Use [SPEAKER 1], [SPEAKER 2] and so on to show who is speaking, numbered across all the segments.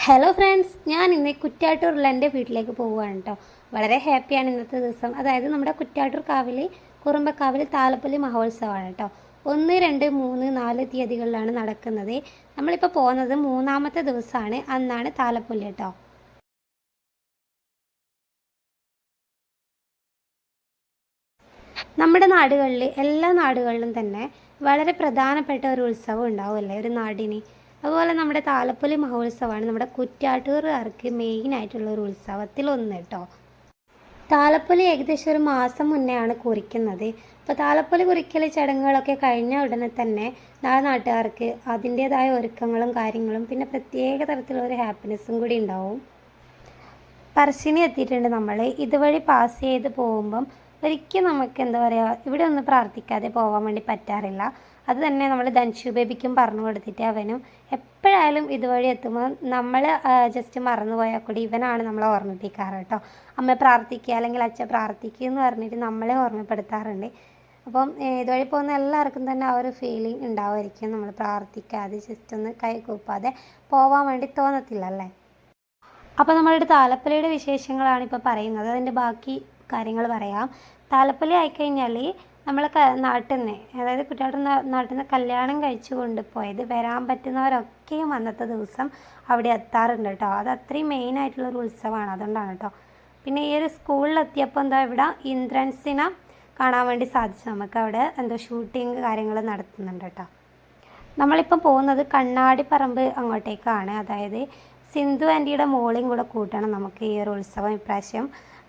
[SPEAKER 1] Hello friends, ഞാൻ ഇന്ന് കുറ്റ്യാട്ടൂരുള്ള എൻ്റെ വീട്ടിലേക്ക് പോവുകയാണ് കേട്ടോ. വളരെ ഹാപ്പിയാണ് ഇന്നത്തെ ദിവസം. അതായത് നമ്മുടെ കുറ്റ്യാട്ടൂർ കാവിൽ കുറുമ്പക്കാവിൽ താലപ്പൊലി മഹോത്സവമാണ് കേട്ടോ. 1, 2, 3, 4 തീയതികളിലാണ് നടക്കുന്നത്. നമ്മളിപ്പോൾ പോകുന്നത് 3-ാമത്തെ ദിവസമാണ്. അന്നാണ് താലപ്പൊലി കേട്ടോ. നമ്മുടെ നാടുകളിൽ എല്ലാ നാടുകളിലും തന്നെ വളരെ പ്രധാനപ്പെട്ട ഒരു ഉത്സവം ഉണ്ടാവുമല്ലേ ഒരു നാടിന്. അതുപോലെ നമ്മുടെ താലപ്പൊലി മഹോത്സവമാണ് നമ്മുടെ കുറ്റ്യാട്ടൂറുകാർക്ക് മെയിനായിട്ടുള്ള ഒരു ഉത്സവത്തിലൊന്ന് കേട്ടോ. താലപ്പൊലി ഏകദേശം ഒരു മാസം മുന്നെയാണ് കുറിക്കുന്നത്. അപ്പോൾ താലപ്പൊലി കുറിക്കൽ ചടങ്ങുകളൊക്കെ കഴിഞ്ഞ ഉടനെ തന്നെ നാട്ടുകാർക്ക് അതിൻ്റേതായ ഒരുക്കങ്ങളും കാര്യങ്ങളും പിന്നെ പ്രത്യേക തരത്തിലുള്ള ഒരു ഹാപ്പിനെസ്സും കൂടി ഉണ്ടാവും. പറശ്ശിനി എത്തിയിട്ടുണ്ട് നമ്മൾ. ഇതുവഴി പാസ് ചെയ്ത് പോകുമ്പം ഒരിക്കലും നമുക്ക് എന്താ പറയുക, ഇവിടെ ഒന്ന് പ്രാർത്ഥിക്കാതെ പോകാൻ വേണ്ടി പറ്റാറില്ല. അത് തന്നെ നമ്മൾ ധൻഷു ബേബിക്കും പറഞ്ഞു കൊടുത്തിട്ട് അവനും എപ്പോഴായാലും ഇതുവഴി എത്തുമ്പോൾ നമ്മൾ ജസ്റ്റ് മറന്നു പോയാൽ കൂടി ഇവനാണ് നമ്മളെ ഓർമ്മിപ്പിക്കാറ് കേട്ടോ. അമ്മ പ്രാർത്ഥിക്കുക അല്ലെങ്കിൽ അച്ഛൻ പ്രാർത്ഥിക്കുക എന്ന് പറഞ്ഞിട്ട് നമ്മളെ ഓർമ്മപ്പെടുത്താറുണ്ട്. അപ്പം ഇതുവഴി പോകുന്ന എല്ലാവർക്കും തന്നെ ആ ഒരു ഫീലിംഗ് ഉണ്ടാവുമായിരിക്കും. നമ്മൾ പ്രാർത്ഥിക്കാതെ ജസ്റ്റ് ഒന്ന് കൈ കൂപ്പാതെ പോകാൻ വേണ്ടി തോന്നത്തില്ല അല്ലേ. അപ്പോൾ നമ്മളുടെ താലപ്പൊലിയുടെ വിശേഷങ്ങളാണ് ഇപ്പോൾ പറയുന്നത്. അതിൻ്റെ ബാക്കി കാര്യങ്ങൾ പറയാം. താലപ്പൊലി ആയിക്കഴിഞ്ഞാൽ നമ്മൾ നാട്ടിൽ നിന്ന്, അതായത് കുട്ടികളുടെ നാട്ടിൽ നിന്ന് കല്യാണം കഴിച്ചു കൊണ്ടുപോയത് വരാൻ പറ്റുന്നവരൊക്കെയും അന്നത്തെ ദിവസം അവിടെ എത്താറുണ്ട് കേട്ടോ. അത് അത്രയും മെയിനായിട്ടുള്ളൊരു ഉത്സവമാണ്, അതുകൊണ്ടാണ് കേട്ടോ. പിന്നെ ഈ ഒരു സ്കൂളിലെത്തിയപ്പോൾ എന്താ ഇവിടെ ഇന്ദ്രൻസിനെ കാണാൻ വേണ്ടി സാധിച്ചു നമുക്ക്. അവിടെ എന്തോ ഷൂട്ടിങ് കാര്യങ്ങൾ നടത്തുന്നുണ്ട് കേട്ടോ. നമ്മളിപ്പം പോകുന്നത് കണ്ണാടിപ്പറമ്പ് അങ്ങോട്ടേക്കാണ്. അതായത് സിന്ധു ആൻറ്റിയുടെ മോളെയും കൂടെ കൂട്ടണം നമുക്ക് ഈ ഒരു ഉത്സവം ഇപ്രാവശ്യം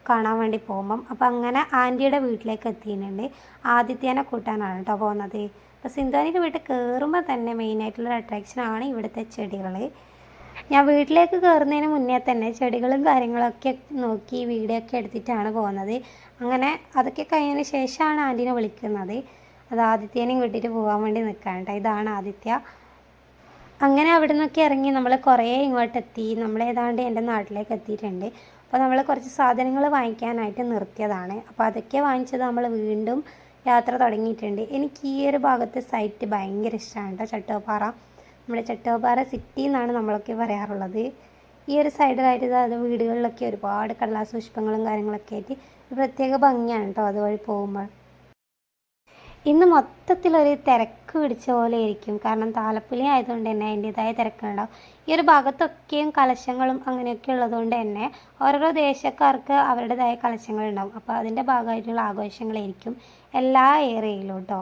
[SPEAKER 1] കാണാൻ വേണ്ടി പോകുമ്പം. അപ്പോൾ അങ്ങനെ ആൻറ്റിയുടെ വീട്ടിലേക്ക് എത്തിയിട്ടുണ്ട്. ആദിത്യനെ കൂട്ടാനാണ് കേട്ടോ പോകുന്നത്. അപ്പോൾ സിന്ധു ആൻറ്റിയുടെ വീട്ടിൽ കയറുമ്പോൾ തന്നെ മെയിനായിട്ടുള്ളൊരു അട്രാക്ഷനാണ് ഇവിടുത്തെ ചെടികൾ. ഞാൻ വീട്ടിലേക്ക് കയറുന്നതിന് മുന്നേ തന്നെ ചെടികളും കാര്യങ്ങളൊക്കെ നോക്കി വീഡിയോ ഒക്കെ എടുത്തിട്ടാണ് പോകുന്നത്. അങ്ങനെ അതൊക്കെ കഴിഞ്ഞതിന് ശേഷമാണ് ആൻറ്റീനെ വിളിക്കുന്നത്. അത് ആദിത്യനെയും കൂട്ടിയിട്ട് പോകാൻ വേണ്ടി നിൽക്കാൻ കേട്ടോ. ഇതാണ് ആദിത്യ. അങ്ങനെ അവിടെ നിന്നൊക്കെ ഇറങ്ങി നമ്മൾ കുറേ ഇങ്ങോട്ടെത്തി. നമ്മൾ ഏതാണ്ട് എൻ്റെ നാട്ടിലേക്ക് എത്തിയിട്ടുണ്ട്. അപ്പോൾ നമ്മൾ കുറച്ച് സാധനങ്ങൾ വാങ്ങിക്കാനായിട്ട് നിർത്തിയതാണ്. അപ്പോൾ അതൊക്കെ വാങ്ങിച്ചത് നമ്മൾ വീണ്ടും യാത്ര തുടങ്ങിയിട്ടുണ്ട്. എനിക്ക് ഈ ഒരു ഭാഗത്തെ സൈറ്റ് ഭയങ്കര ഇഷ്ടമാണ് കേട്ടോ. ചട്ടുവപ്പാറ, നമ്മുടെ ചട്ടുവപ്പാറ സിറ്റി എന്നാണ് നമ്മളൊക്കെ പറയാറുള്ളത്. ഈ ഒരു സൈഡിലായിട്ട് അത് വീടുകളിലൊക്കെ ഒരുപാട് കടലാസ് പുഷ്പങ്ങളും കാര്യങ്ങളൊക്കെ ആയിട്ട് പ്രത്യേക ഭംഗിയാണ് കേട്ടോ അതുവഴി പോകുമ്പോൾ. ഇന്ന് മൊത്തത്തിലൊരു തിരക്ക് പിടിച്ച പോലെ ആയിരിക്കും. കാരണം താലപ്പൊലി ആയതുകൊണ്ട് തന്നെ അതിൻ്റേതായ തിരക്കുണ്ടാവും. ഈ ഒരു ഭാഗത്തൊക്കെയും കലശങ്ങളും അങ്ങനെയൊക്കെ ഉള്ളതുകൊണ്ട് തന്നെ ഓരോ ദേശക്കാർക്ക് അവരുടേതായ കലശങ്ങളുണ്ടാവും. അപ്പോൾ അതിൻ്റെ ഭാഗമായിട്ടുള്ള ആഘോഷങ്ങളായിരിക്കും എല്ലാ ഏരിയയിലും കേട്ടോ.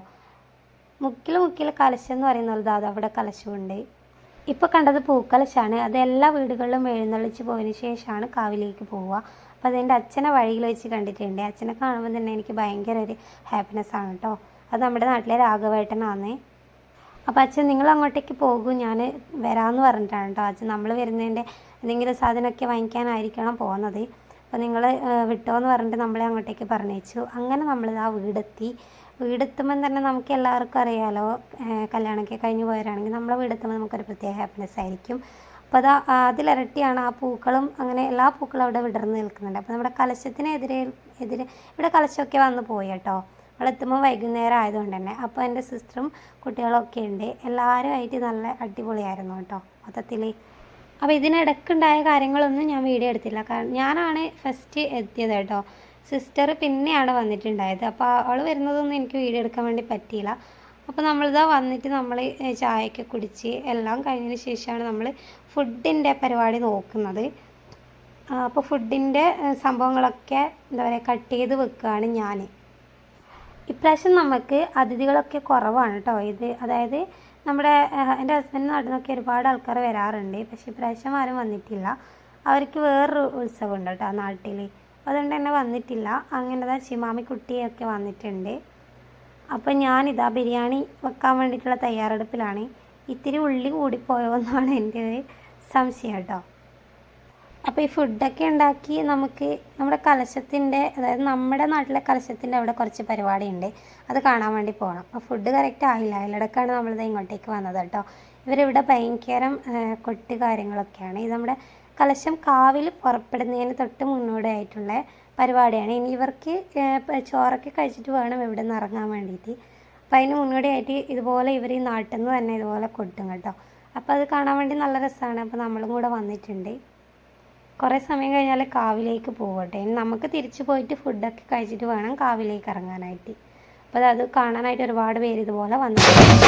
[SPEAKER 1] മുക്കിൽ കലശം എന്ന് പറയുന്നത് അത് അവിടെ കലശമുണ്ട്. ഇപ്പോൾ കണ്ടത് പൂക്കലശാണ്. അത് എല്ലാ വീടുകളിലും എഴുന്നള്ളിച്ച് പോയതിന് ശേഷമാണ് കാവിലേക്ക് പോവുക. അപ്പോൾ അതെൻ്റെ അച്ഛനെ വഴിയിൽ വെച്ച് കണ്ടിട്ടുണ്ട്. അച്ഛനെ കാണുമ്പോൾ തന്നെ എനിക്ക് ഭയങ്കര ഒരു ഹാപ്പിനെസ്സാണ് കേട്ടോ. അത് നമ്മുടെ നാട്ടിലെ രാഘവേട്ടനാണ്. അപ്പോൾ അച്ഛൻ നിങ്ങൾ അങ്ങോട്ടേക്ക് പോകൂ, ഞാൻ വരാമെന്ന് പറഞ്ഞിട്ടാണ് കേട്ടോ. അച്ഛൻ നമ്മൾ വരുന്നതിൻ്റെ എന്തെങ്കിലും സാധനമൊക്കെ വാങ്ങിക്കാനായിരിക്കണം പോകുന്നത്. അപ്പോൾ നിങ്ങൾ വിട്ടോ എന്ന് പറഞ്ഞിട്ട് നമ്മളെ അങ്ങോട്ടേക്ക് പറഞ്ഞയച്ചു. അങ്ങനെ നമ്മൾ ആ വീടെത്തുമ്പം തന്നെ നമുക്ക് എല്ലാവർക്കും അറിയാമല്ലോ, കല്യാണമൊക്കെ കഴിഞ്ഞ് പോയവരാണെങ്കിൽ നമ്മളെ വീടെത്തുമ്പോൾ നമുക്കൊരു പ്രത്യേക ഹാപ്പിനെസ് ആയിരിക്കും. അപ്പോൾ അതിലിരട്ടിയാണ് ആ പൂക്കളും. അങ്ങനെ എല്ലാ പൂക്കളും അവിടെ വിടർന്ന് നിൽക്കുന്നുണ്ട്. അപ്പോൾ നമ്മുടെ കലശത്തിനെതിരെ ഇവിടെ കലശമൊക്കെ വന്ന് പോയി കേട്ടോ. അവിടെ എത്തുമ്പോൾ വൈകുന്നേരം ആയതുകൊണ്ട് തന്നെ. അപ്പോൾ എൻ്റെ സിസ്റ്ററും കുട്ടികളൊക്കെ ഉണ്ട്. എല്ലാവരുമായിട്ട് നല്ല അടിപൊളിയായിരുന്നു കേട്ടോ മൊത്തത്തിൽ. അപ്പോൾ ഇതിനിടയ്ക്കുണ്ടായ കാര്യങ്ങളൊന്നും ഞാൻ വീഡിയോ എടുത്തില്ല. കാരണം ഞാനാണ് ഫസ്റ്റ് എത്തിയത് കേട്ടോ. സിസ്റ്റർ പിന്നെയാണ് വന്നിട്ടുണ്ടായത്. അപ്പോൾ അവൾ വരുന്നതൊന്നും എനിക്ക് വീഡിയോ എടുക്കാൻ വേണ്ടി പറ്റിയില്ല. അപ്പോൾ നമ്മളിതാ വന്നിട്ട് നമ്മൾ ചായയൊക്കെ കുടിച്ച് എല്ലാം കഴിഞ്ഞതിന് ശേഷമാണ് നമ്മൾ ഫുഡിൻ്റെ പരിപാടി നോക്കുന്നത്. അപ്പോൾ ഫുഡിൻ്റെ സംഭവങ്ങളൊക്കെ എന്താ പറയുക കട്ട് ചെയ്ത് വെക്കുകയാണ് ഞാൻ. ഇപ്രാവശ്യം നമുക്ക് അതിഥികളൊക്കെ കുറവാണ് കേട്ടോ. അതായത് നമ്മുടെ എൻ്റെ ഹസ്ബൻഡിൻ്റെ നാട്ടിൽ നിന്നൊക്കെ ഒരുപാട് ആൾക്കാർ വരാറുണ്ട്. പക്ഷേ ഇപ്രാവശ്യം ആരും വന്നിട്ടില്ല. അവർക്ക് വേറൊരു ഉത്സവം ഉണ്ട് കേട്ടോ നാട്ടിൽ. അതുകൊണ്ട് തന്നെ വന്നിട്ടില്ല. അങ്ങനെതാ ചിമാമിക്കുട്ടിയൊക്കെ വന്നിട്ടുണ്ട്. അപ്പോൾ ഞാനിതാ ബിരിയാണി വെക്കാൻ വേണ്ടിയിട്ടുള്ള തയ്യാറെടുപ്പിലാണ്. ഇത്തിരി ഉള്ളി കൂടിപ്പോയോ എന്നാണ് എൻ്റെ ഒരു സംശയം കേട്ടോ. അപ്പോൾ ഈ ഫുഡൊക്കെ ഉണ്ടാക്കി നമുക്ക് നമ്മുടെ കലശത്തിൻ്റെ, അതായത് നമ്മുടെ നാട്ടിലെ കലശത്തിൻ്റെ അവിടെ കുറച്ച് പരിപാടിയുണ്ട്. അത് കാണാൻ വേണ്ടി പോകണം. അപ്പോൾ ഫുഡ് കറക്റ്റ് ആയില്ല. അതിലിടക്കാണ് നമ്മളിത് ഇങ്ങോട്ടേക്ക് വന്നത് കേട്ടോ. ഇവരിവിടെ ഭയങ്കരം കൊട്ട് കാര്യങ്ങളൊക്കെയാണ്. ഇത് നമ്മുടെ കലശം കാവിൽ പുറപ്പെടുന്നതിന് തൊട്ട് മുന്നോടിയായിട്ടുള്ള പരിപാടിയാണ്. ഇനി ഇവർക്ക് ചോറൊക്കെ കഴിച്ചിട്ട് വേണം ഇവിടെ നിന്ന് ഇറങ്ങാൻ വേണ്ടിയിട്ട്. അപ്പോൾ അതിന് മുന്നോടിയായിട്ട് ഇതുപോലെ ഇവർ ഈ നാട്ടിൽ നിന്ന് തന്നെ ഇതുപോലെ കൊട്ടും കേട്ടോ. അപ്പോൾ അത് കാണാൻ വേണ്ടി നല്ല രസമാണ്. അപ്പോൾ നമ്മളും കൂടെ വന്നിട്ടുണ്ട്. കുറേ സമയം കഴിഞ്ഞാൽ കാവിലേക്ക് പോകട്ടെ. ഇനി നമുക്ക് തിരിച്ചു പോയിട്ട് ഫുഡൊക്കെ കഴിച്ചിട്ട് വേണം കാവിലേക്ക് ഇറങ്ങാനായിട്ട്. അപ്പോൾ അത് കാണാനായിട്ട് ഒരുപാട് പേര് ഇതുപോലെ വന്നിട്ടുണ്ട്.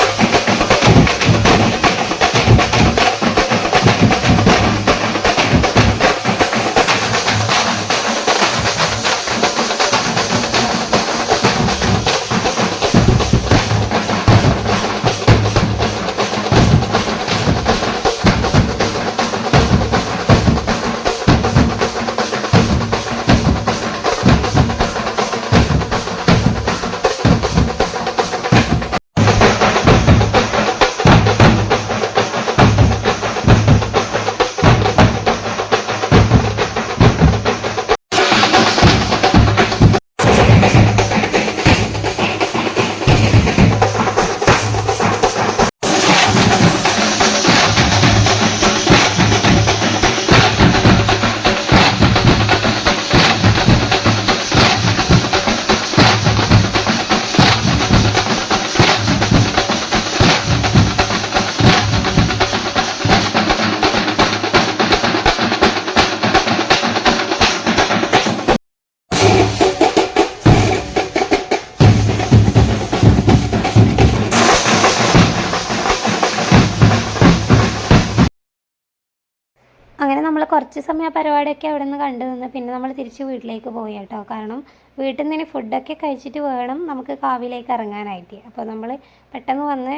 [SPEAKER 1] അങ്ങനെ നമ്മൾ കുറച്ച് സമയം ആ പരിപാടിയൊക്കെ അവിടെ നിന്ന് കണ്ടു നിന്ന് പിന്നെ നമ്മൾ തിരിച്ച് വീട്ടിലേക്ക് പോയി കേട്ടോ. കാരണം വീട്ടിൽ നിന്ന് ഇനി ഫുഡൊക്കെ കഴിച്ചിട്ട് വേണം നമുക്ക് കാവിലേക്ക് ഇറങ്ങാനായിട്ട്. അപ്പോൾ നമ്മൾ പെട്ടെന്ന് വന്ന്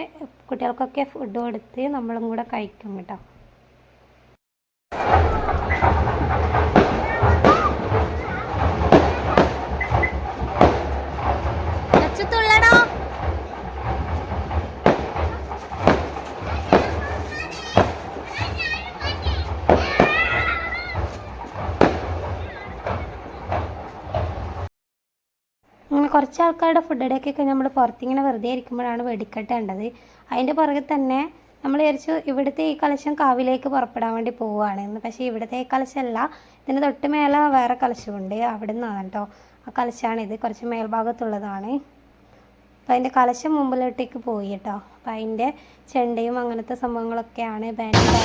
[SPEAKER 1] കുട്ടികൾക്കൊക്കെ ഫുഡ് കൊടുത്ത് നമ്മളും കൂടെ കഴിക്കും കേട്ടോ. അങ്ങനെ കുറച്ച് ആൾക്കാരുടെ ഫുഡ് ഇടയ്ക്കൊക്കെ നമ്മൾ പുറത്തിങ്ങനെ വെറുതെ ഇരിക്കുമ്പോഴാണ് വെടിക്കെട്ട് കണ്ടത്. അതിൻ്റെ പുറകെ തന്നെ നമ്മൾ വിചാരിച്ചു ഇവിടുത്തെ ഈ കലശം കാവിലേക്ക് പുറപ്പെടാൻ വേണ്ടി പോവുകയാണെന്ന്. പക്ഷേ ഇവിടുത്തെ ഈ കലശമല്ല, ഇതിന് തൊട്ട് മേലെ വേറെ കലശമുണ്ട്. അവിടെ നിന്നാണ് കേട്ടോ ആ കലശമാണിത്, കുറച്ച് മേൽഭാഗത്തുള്ളതാണ്. അപ്പോൾ അതിൻ്റെ കലശം മുമ്പിലോട്ടേക്ക് പോയി കേട്ടോ. അപ്പോൾ അതിൻ്റെ ചെണ്ടയും അങ്ങനത്തെ സംഭവങ്ങളൊക്കെയാണ് ബാൻഡ്.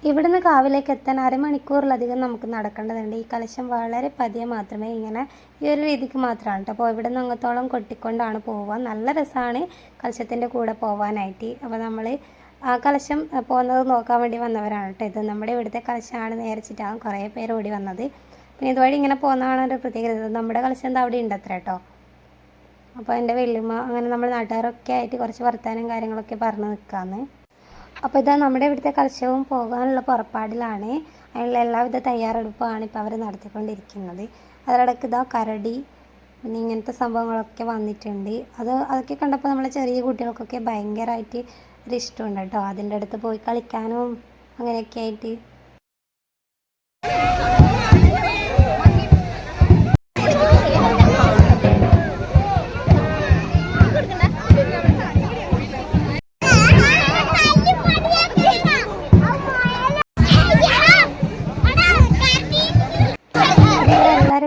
[SPEAKER 1] ഇവിടുന്ന് കാവിലേക്ക് എത്താൻ അരമണിക്കൂറിലധികം നമുക്ക് നടക്കേണ്ടതുണ്ട്. ഈ കലശം വളരെ പതിയെ മാത്രമേ ഇങ്ങനെ ഈ ഒരു രീതിക്ക് മാത്രമാണ് കേട്ടോ. അപ്പോൾ ഇവിടുന്ന് അങ്ങത്തോളം കൊട്ടിക്കൊണ്ടാണ് പോവുക. നല്ല രസമാണ് കലശത്തിൻ്റെ കൂടെ പോകാനായിട്ട്. അപ്പോൾ നമ്മൾ ആ കലശം പോകുന്നത് നോക്കാൻ വേണ്ടി വന്നവരാണ് കേട്ടോ. ഇത് നമ്മുടെ ഇവിടുത്തെ കലശമാണ് നേരിച്ചിട്ടാണ് കുറേ പേര് ഓടി വന്നത്. പിന്നെ ഇതുവഴി ഇങ്ങനെ പോകുന്നതാണ് ഒരു പ്രത്യേകത. നമ്മുടെ കലശം എന്താ അവിടെ ഉണ്ട് അത്ര കേട്ടോ. അപ്പോൾ എൻ്റെ വല്യമ്മ അങ്ങനെ നമ്മൾ നാട്ടുകാരൊക്കെ ആയിട്ട് കുറച്ച് വർത്താനം കാര്യങ്ങളൊക്കെ പറഞ്ഞ് നിൽക്കാമെന്ന്. അപ്പോൾ ഇതാ നമ്മുടെ ഇവിടുത്തെ കലശവും പോകാനുള്ള പുറപ്പാടിലാണ്. അതിനുള്ള എല്ലാവിധ തയ്യാറെടുപ്പാണ് ഇപ്പോൾ അവർ നടത്തിക്കൊണ്ടിരിക്കുന്നത്. അതിനിടയ്ക്ക് ഇതാ കരടി പിന്നെ ഇങ്ങനത്തെ സംഭവങ്ങളൊക്കെ വന്നിട്ടുണ്ട്. അതൊക്കെ കണ്ടപ്പോൾ നമ്മളെ ചെറിയ കുട്ടികൾക്കൊക്കെ ഭയങ്കരമായിട്ട് ഒരു ഇഷ്ടമുണ്ട് കേട്ടോ. അതിൻ്റെ അടുത്ത് പോയി കളിക്കാനും അങ്ങനെയൊക്കെ ആയിട്ട്.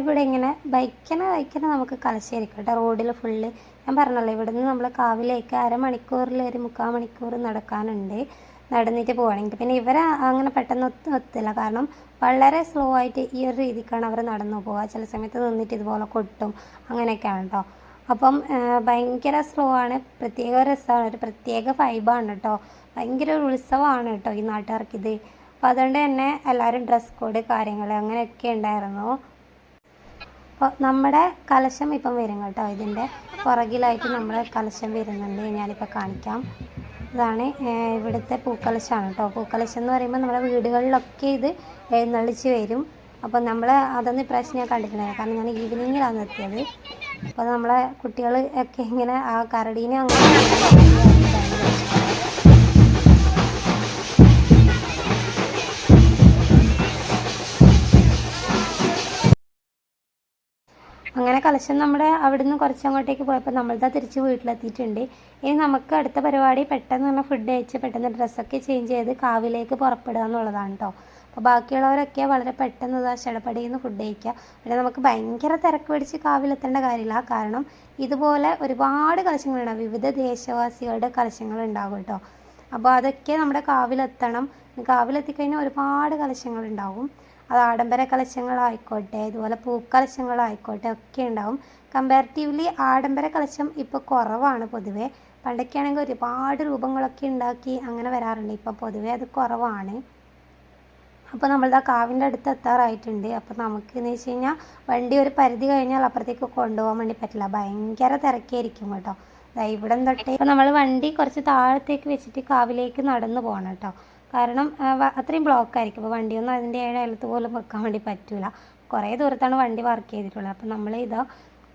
[SPEAKER 1] ഇവിടെ ഇങ്ങനെ ബൈക്കിനെ നമുക്ക് കലശേരിക്കും കേട്ടോ. റോഡിൽ ഫുള്ള് ഞാൻ പറഞ്ഞല്ലോ ഇവിടുന്ന് നമ്മൾ കാവിലേക്ക് അരമണിക്കൂറിൽ ഒരു 3/4 മണിക്കൂർ നടക്കാനുണ്ട്. നടന്നിട്ട് പോവുകയാണെങ്കിൽ പിന്നെ ഇവരെ അങ്ങനെ പെട്ടെന്ന് ഒത്തില്ല. കാരണം വളരെ സ്ലോ ആയിട്ട് ഈ ഒരു രീതിക്കാണ് അവർ നടന്നു പോവുക. ചില സമയത്ത് നിന്നിട്ട് ഇതുപോലെ കൊട്ടും അങ്ങനെയൊക്കെയാണ് കേട്ടോ. അപ്പം ഭയങ്കര സ്ലോ ആണ്. പ്രത്യേക രസമാണ്, ഒരു പ്രത്യേക വൈബാണ് കേട്ടോ. ഭയങ്കര ഒരു ഉത്സവമാണ് കേട്ടോ ഈ നാട്ടുകാർക്കിത്. അപ്പോൾ അതുകൊണ്ട് തന്നെ എല്ലാവരും ഡ്രസ് കോഡ് കാര്യങ്ങൾ അങ്ങനെയൊക്കെ ഉണ്ടായിരുന്നു. അപ്പോൾ നമ്മുടെ കലശം ഇപ്പം വരും കേട്ടോ. ഇതിൻ്റെ പുറകിലായിട്ട് നമ്മുടെ കലശം വരുന്നുണ്ട്. ഞാനിപ്പോൾ കാണിക്കാം. ഇതാണ് ഇവിടുത്തെ പൂക്കലശമാണ് കേട്ടോ. പൂക്കലശം എന്ന് പറയുമ്പോൾ നമ്മുടെ വീടുകളിലൊക്കെ ഇത് എഴുന്നള്ളിച്ച് വരും. അപ്പോൾ നമ്മൾ അതൊന്നും ഇപ്രാവശ്യം ഞാൻ കണ്ടിട്ടുണ്ടായിരുന്നു. കാരണം ഞാൻ ഈവനിങ്ങിലാണ് എത്തിയത്. അപ്പോൾ നമ്മളെ കുട്ടികൾ ഒക്കെ ഇങ്ങനെ ആ കരടീനെ അങ്ങനെ അങ്ങനെ കലശം നമ്മുടെ അവിടുന്ന് കുറച്ചങ്ങോട്ടേക്ക് പോയപ്പോൾ നമ്മളിതാ തിരിച്ച് വീട്ടിലെത്തിയിട്ടുണ്ട്. ഇനി നമുക്ക് അടുത്ത പരിപാടി പെട്ടെന്ന് തന്നെ ഫുഡ് കഴിച്ച് പെട്ടെന്ന് ഡ്രസ്സൊക്കെ ചേഞ്ച് ചെയ്ത് കാവിലേക്ക് പുറപ്പെടുക എന്നുള്ളതാണ് കേട്ടോ. അപ്പോൾ ബാക്കിയുള്ളവരൊക്കെ വളരെ പെട്ടെന്ന് ഇതാ ചടപടിയിൽ നിന്ന് ഫുഡ് കഴിക്കുക. പിന്നെ നമുക്ക് ഭയങ്കര തിരക്ക് പിടിച്ച് കാവിലെത്തേണ്ട കാര്യമില്ല. കാരണം ഇതുപോലെ ഒരുപാട് കലശങ്ങളുണ്ടാവും, വിവിധ ദേശവാസികളുടെ കലശങ്ങളുണ്ടാകും കേട്ടോ. അപ്പോൾ അതൊക്കെ നമ്മുടെ കാവിലെത്തണം. കാവിലെത്തിക്കഴിഞ്ഞാൽ ഒരുപാട് കലശങ്ങളുണ്ടാവും. അത് ആഡംബര കലശങ്ങളായിക്കോട്ടെ, ഇതുപോലെ പൂക്കലശങ്ങളായിക്കോട്ടെ ഒക്കെ ഉണ്ടാവും. കമ്പാരിറ്റീവ്ലി ആഡംബര കലശം ഇപ്പോൾ കുറവാണ് പൊതുവേ. പണ്ടൊക്കെ ആണെങ്കിൽ ഒരുപാട് രൂപങ്ങളൊക്കെ ഉണ്ടാക്കി അങ്ങനെ വരാറുണ്ട്. ഇപ്പോൾ പൊതുവേ അത് കുറവാണ്. അപ്പോൾ നമ്മളിതാ കാവിൻ്റെ അടുത്ത് എത്താറായിട്ടുണ്ട്. അപ്പോൾ നമുക്ക് എന്ന് വെച്ച് കഴിഞ്ഞാൽ വണ്ടി ഒരു പരിധി കഴിഞ്ഞാൽ അപ്പുറത്തേക്ക് കൊണ്ടുപോകാൻ വേണ്ടി പറ്റില്ല, ഭയങ്കര തിരക്കായിരിക്കും കേട്ടോ. ഇവിടം തൊട്ടേ ഇപ്പോൾ നമ്മൾ വണ്ടി കുറച്ച് താഴത്തേക്ക് വെച്ചിട്ട് കാവിലേക്ക് നടന്നു പോകണം കേട്ടോ. കാരണം അത്രയും ബ്ലോക്കായിരിക്കും. അപ്പോൾ വണ്ടിയൊന്നും അതിൻ്റെ അയലത്ത് പോലും വെക്കാൻ വേണ്ടി പറ്റില്ല. കുറേ ദൂരത്താണ് വണ്ടി പാർക്ക് ചെയ്തിട്ടുള്ളത്. അപ്പോൾ നമ്മൾ ഇതാ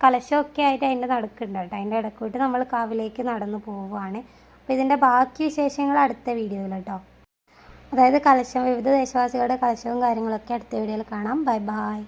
[SPEAKER 1] കലശമൊക്കെ ആയിട്ട് അതിൻ്റെ നടക്കുന്നുണ്ട് കേട്ടോ. അതിൻ്റെ ഇടയ്ക്ക് വിട്ട് നമ്മൾ കാവിലേക്ക് നടന്നു പോവുകയാണ്. അപ്പോൾ ഇതിൻ്റെ ബാക്കി വിശേഷങ്ങൾ അടുത്ത വീഡിയോയിൽ കേട്ടോ. അതായത് കലശം, വിവിധ ദേശവാസികളുടെ കലശവും കാര്യങ്ങളൊക്കെ അടുത്ത വീഡിയോയിൽ കാണാം. Bye bye.